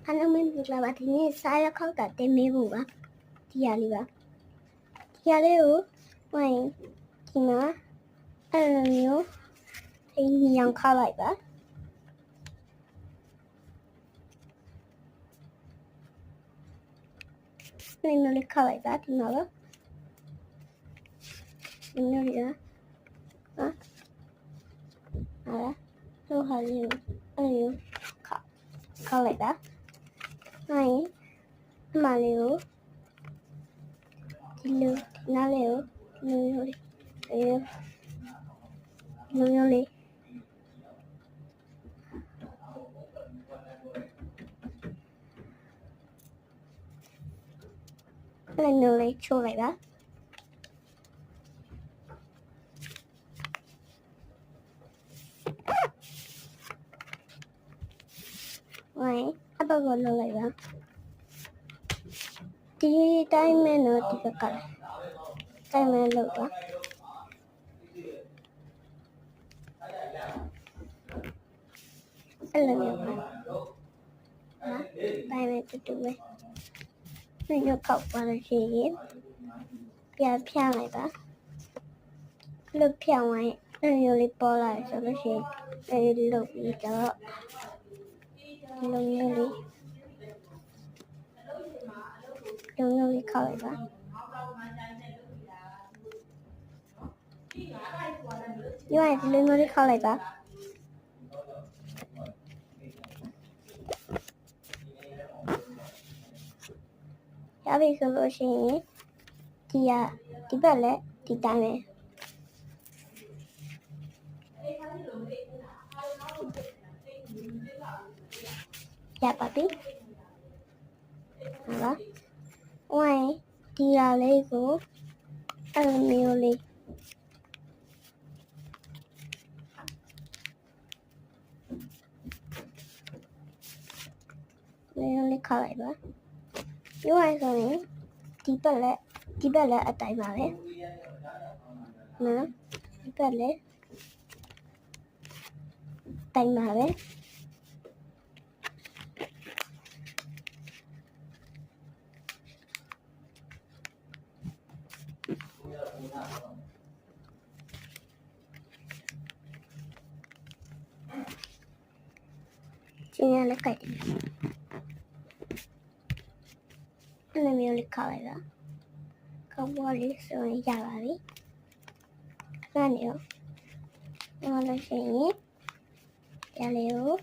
အားလုံးပဲမင်္ဂလာပါဒီနေ့စားရခောက်တာတင်မေးဖို့ပါဒီရလေးပါဒီရလေးကိုဝင်ဒီမှာအဲ့လိုမျိုးဒီညောင်ခောက်လိုက်ပါဒီမျိုးလေးခောက်လိုက်ပါဒီမှာပါဒီမျိုးလေးဟာလိုဟာလေးကိုအဲ့လိုခောက်လိုက်ပါはいအမလေးကိုဒီလိုနားလေးကိုမျိုးလေးမျိုးလေးအဲ့မျိုးလေးချိုးလိုက်ပါဝိုင်းအပကိုလုပ်လိုက်ပါဒီတိုင်းမဲ့တော့ဒီဘက်ကတိုင်းမဲ့လုပ်ပါအဲ့လိုမျိုးပါဟာတိုင်းမဲ့တူပဲမျိုးခောက်ပါလို့ရှိရင်ပြန်ဖြန့်လိုက်ပါလို့ဖြန့်ဝိုင်းအဲ့လိုလေးပေါ်လာဆိုလို့ရှိရင်အဲ့ဒီလုပ်ပြီးတော့ဒီလိုမျိုးလေးခောက်လိုက်ပါရွာဒီလိုမျိုးလေးခောက်လိုက်ပါရပြီဆိုလို့ရှိရင်ဒီဘက်လည်းဒီတိုင်းပဲရပါပြီဟုတ်လားဝိုင်းဒီရလေးကိုအဲ့လိုမျိုးလေးခောက်လိုက်ပါပြောရရင်ဆိုရင်ဒီဘက်လည်းအတိုင်းပါပဲနော်ဒီဘက်လည်းတိုင်းပါပဲကျင်းရလည်းကြိုက်တယ်အဲ့လိုမျိုးလေးခောက်လိုက်ပါခောက်ပေါ်လေးဆိုရင်ရပါပြီအဲ့ဒါနေရောလို့ရှိရင်ရလေးကို